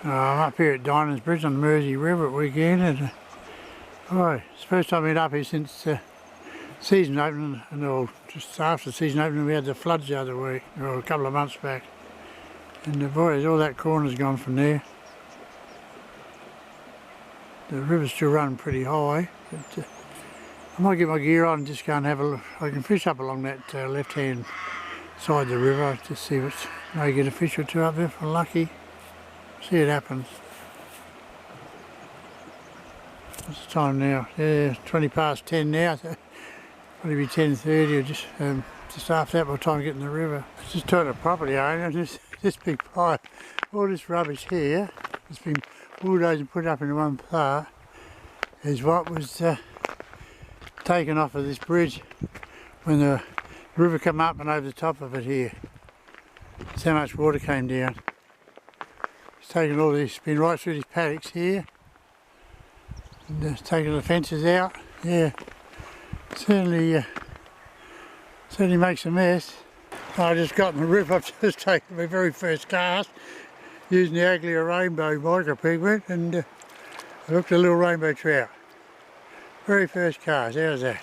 I'm up here at Diners Bridge on the Mersey River at weekend, and boy, it's the first time I've been up here since season opening, and just after season opening we had the floods the other week, or a couple of months back, and boy, all that corner's gone from there. The river's still running pretty high, but I might get my gear on and just go and have a look. I can fish up along that left hand side of the river, just see what's, maybe get a fish or two up there if I'm lucky. See it happens. What's the time now? Yeah, 20 past 10 now. So probably be 10:30 or just after that by the time I get in the river. It's just turned a property owner. This big pile, all this rubbish here, it's been bulldozed and put up into one part, is what was taken off of this bridge when the river came up and over the top of it here. That's how much water came down. It's taken all this, been right through these paddocks here, and it's taken the fences out. Yeah, certainly makes a mess. I just got in the river. I've just taken my very first cast using the Aglia rainbow micropigment, and I looked at a little rainbow trout. Very first cast. How's that?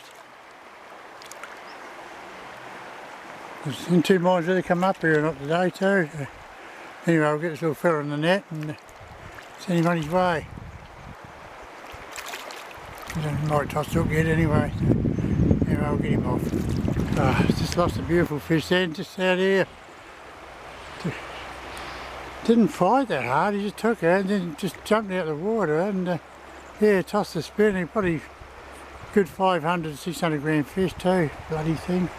I was in two minds whether to come up here or not today too. Anyway, I'll get this little fella in the net and send him on his way. He might toss the hook yet anyway, so anyway, I'll get him off. Just lost a beautiful fish then, just out here. Didn't fight that hard, he just took her and then just jumped out of the water and yeah, tossed the spin. He probably good 500, 600 gram fish too, bloody thing.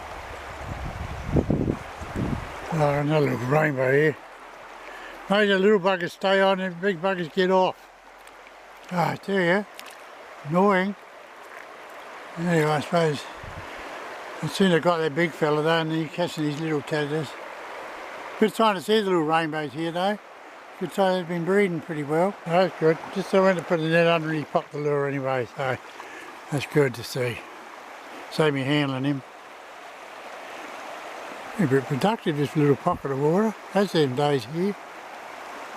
Oh, another little rainbow here. Maybe the little buggers stay on and the big buggers get off. I tell you, annoying. Anyway, I suppose as soon as I got that big fella though, and then you're catching these little tatters. Good sign to see the little rainbows here though. Good sign they've been breeding pretty well. Oh, that's good. Just I went to put the net under and he popped the lure anyway, so that's good to see. Save me handling him. A bit productive, this little pocket of water. That's them days here.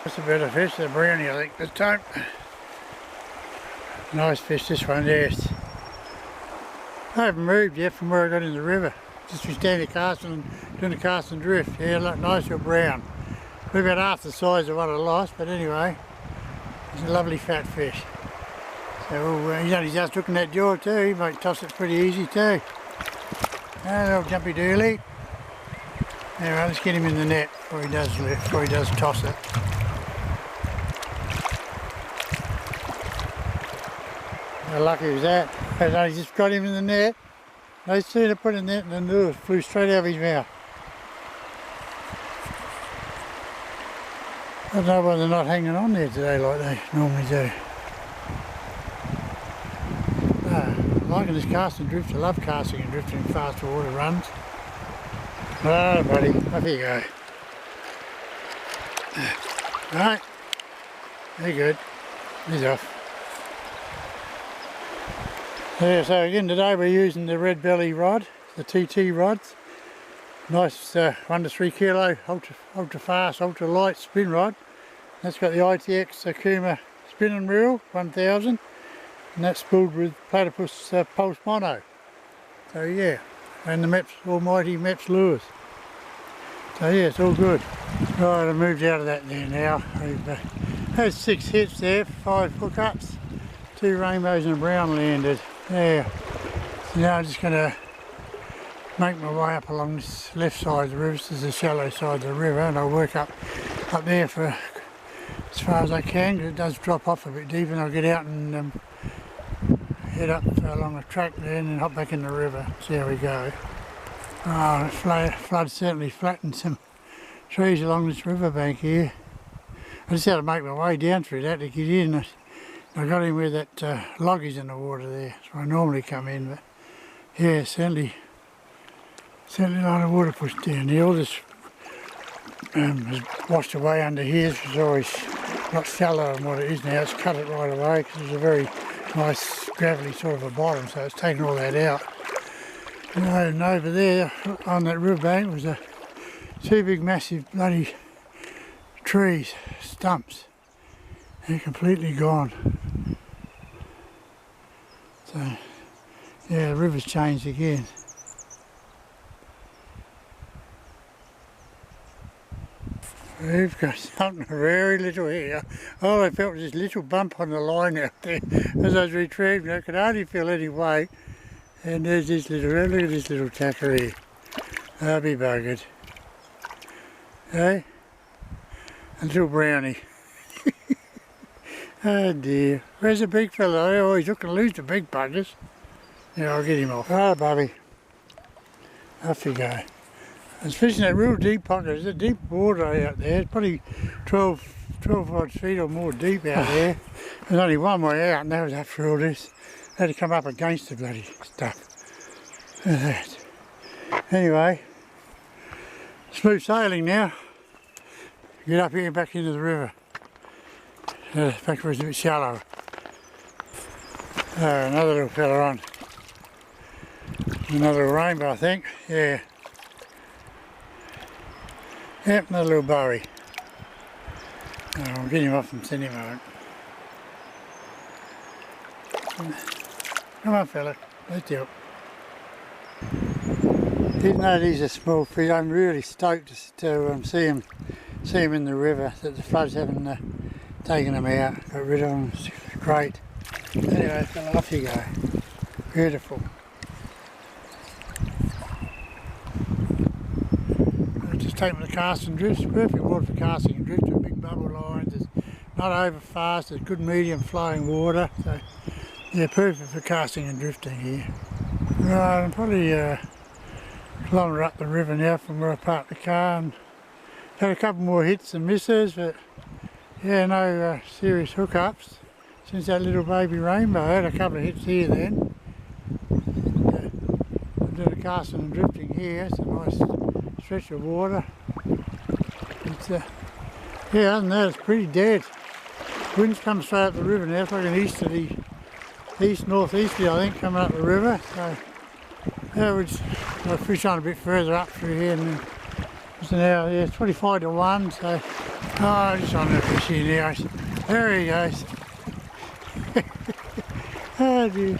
That's a better fish, the brownie I think this time. Nice fish this one, yes. I haven't moved yet from where I got in the river. Just been standing casting and doing the cast and drift. Yeah, look, nice little brown. We're about half the size of what I lost, but anyway, it's a lovely fat fish. So he's only just hooking that jaw too. He might toss it pretty easy too. A little jumpy dooley. Anyway, let's get him in the net before he does toss it. How lucky was that? I just got him in the net. No sooner put in the net and the lure flew straight out of his mouth. I don't know why they're not hanging on there today like they normally do. I'm liking this cast and drift. I love casting and drifting in fast water runs. Oh buddy, off you go. Right, very good. He's off. Yeah, so again today we're using the red belly rod, the TT rods. Nice 1 to 3 kilo, ultra fast, ultra light spin rod. That's got the ITX Akuma spinning reel 1000, and that's spooled with platypus pulse mono. So yeah, and the almighty Mepps lures. So yeah, it's all good. Right, I moved out of that there now. I've had 6 hits there, 5 hookups, 2 rainbows and a brown landed. Yeah, so now I'm just going to make my way up along this left side of the river. This is the shallow side of the river, and I'll work up there for as far as I can, because it does drop off a bit deep, and I'll get out and head up along the track there and then hop back in the river. See how we go. Oh, the flood certainly flattened some trees along this riverbank here. I just had to make my way down through that to get in. I got in where that log is in the water there, so I normally come in, but yeah, certainly a lot of water pushed down here. All this was washed away under here. This was always a lot shallower than what it is now. It's cut it right away because there's a very nice gravelly sort of a bottom, so it's taken all that out. And over there on that riverbank was 2 big massive bloody trees, stumps. They're completely gone. So, yeah, the river's changed again. We've got something very little here. All I felt was this little bump on the line out there as I was retrieving it. I could hardly feel any weight. And there's this little, look at this little tacker here. I'll be buggered. Hey? A little brownie. Oh dear. Where's the big fella? Oh, he's looking to lose the big buggers. Yeah, I'll get him off. Ah, Bobby. Off you go. I was fishing that real deep pocket. There's a deep water out there. It's probably 12 odd feet or more deep out there. There's only one way out, and that was after all this. I had to come up against the bloody stuff. Look at that. Anyway, smooth sailing now. Get up here and back into the river. Back where it's a bit shallow. Another little fella on. Another little rainbow, I think. Yeah. Yep, another little bowie. I'll get him off and send him out. Come on, fella. Let's do it. Even though these are small fish, I'm really stoked to see them in the river. That the floods haven't taken them out, got rid of them. It's great. Anyway, fella, off you go. Beautiful. Just take them to cast and drift. It's perfect water for casting and drift with big bubble lines. It's not over fast. It's good medium flowing water. So yeah, perfect for casting and drifting here. Right, I'm probably a kilometre up the river now from where I parked the car, and had a couple more hits and misses, but yeah, no serious hookups since that little baby rainbow. I had a couple of hits here then. I did a casting and drifting here. It's a nice stretch of water. It's yeah, other than that, it's pretty dead. Wind's come straight up the river now. It's like an easterly, northeasterly, I think, coming up the river. So yeah, I'll fish on a bit further up through here, and it's now, yeah, 25 to 1. So just on the fish here now. There he goes. Oh dear.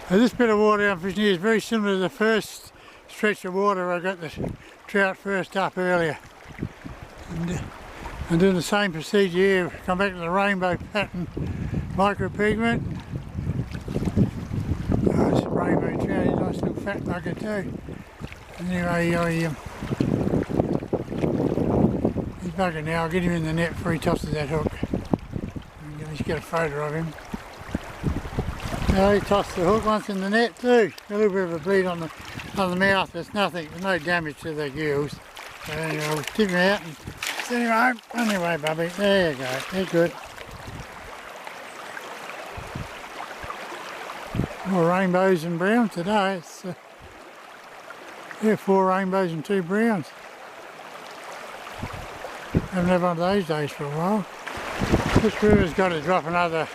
Now, this bit of water I'm fishing here is very similar to the first stretch of water I got the trout first up earlier. And I'm doing the same procedure here. Come back to the rainbow pattern micropigment. Oh, this rainbow trout is a nice little fat bugger too. Anyway, he's bugging now. I'll get him in the net before he tosses that hook. Let's get a photo of him. He tossed the hook once in the net too. A little bit of a bleed on the mouth. There's nothing, there's no damage to the gills. So anyway, we'll stick him out and send him home. Anyway, Bubby, there you go. They're good. More rainbows and browns today. It's yeah, 4 rainbows and 2 browns. Haven't had one of those days for a while. This river's got to drop another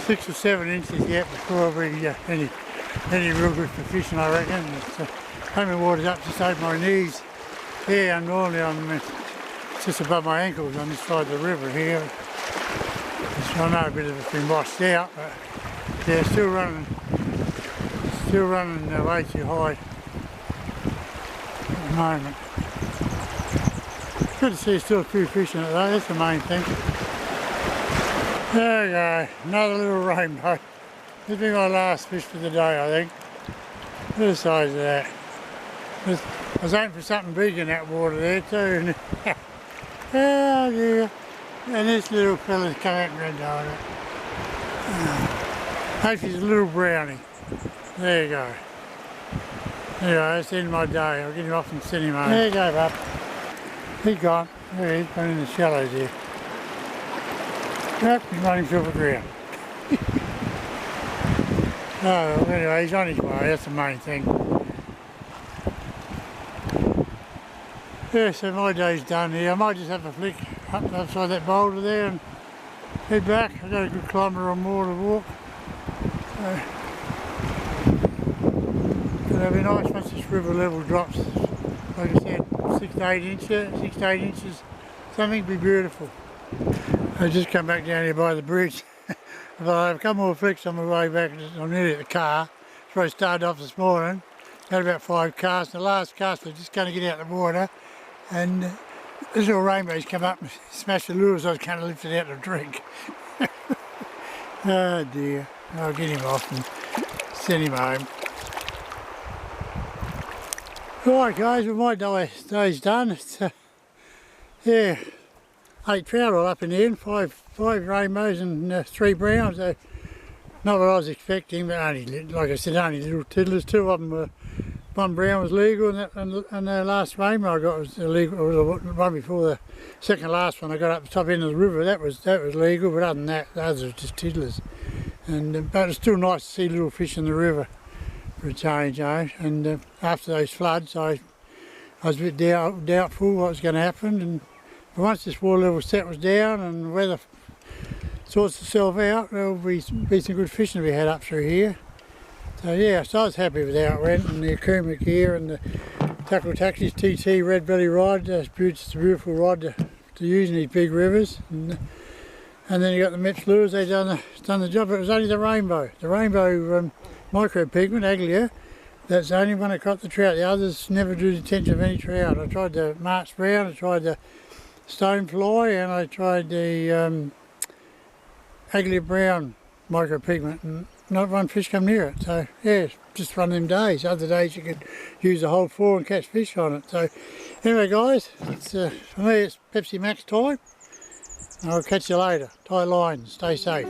6 or 7 inches yet before we get any real good for fishing, I reckon. Homing water's up just over my knees here, and normally it's just above my ankles on this side of the river here. So I know a bit of it's been washed out, but yeah, still running way too high at the moment. Good to see still a few fish in it though, that's the main thing. There we go, another little rainbow. This will be my last fish for the day, I think. Look at the size of that. I was aiming for something big in that water there too. Oh dear. And this little fella's come out and grabbed on it. Hopefully it's a little brownie. There you go. Anyway, that's the end of my day. I'll get him off and send him home. There you go, bub. He's gone. There he is, gone in the shallows here. Yep, he's running through the ground. Oh, anyway, he's on his way, that's the main thing. Yeah, so my day's done here. I might just have a flick up the other side of that boulder there and head back. I've got a good kilometre or more to walk. So, it'll be nice once this river level drops. Like I said, 6 to 8 inches, something, be beautiful. I just come back down here by the bridge. I've had a couple more flicks on my way back. I'm nearly at the car. That's where I started off this morning. Had about 5 casts. The last cast was just going to get out the water, and this little rainbow's come up and smashed the lures. I was going to lift it out to drink. Oh dear. I'll get him off and send him home. Alright guys, well my day's done. It's, yeah, 8 trout all up in the end, five rainbows and 3 browns. So not what I was expecting, but only, like I said, only little tiddlers. 2 of them were, 1 brown was legal, and the last rainbow I got was illegal. It was the one before the second last one I got up the top end of the river. That was legal, but other than that, the others were just tiddlers. And but it's still nice to see little fish in the river for a change, and after those floods I was a bit doubtful what was going to happen, and once this water level settles down and the weather sorts itself out, there'll be some good fishing to be had up through here. So yeah, so I was happy with how it went, and the Akuma gear and the Tackle Taxi's TT red belly rod. It's a beautiful rod to use in these big rivers. And then you got the Meps lures. They've done the job, but it was only the rainbow. The rainbow micro pigment, Aglia, that's the only one that caught the trout. The others never drew the attention of any trout. I tried the March brown, I tried the stonefly, and I tried the Aglia brown micro pigment, and not one fish come near it. So yeah, it's just one of them days. Other days you could use the whole 4 and catch fish on it. So anyway guys, it's, for me it's Pepsi Max time. I'll catch you later. Tight lines, stay safe.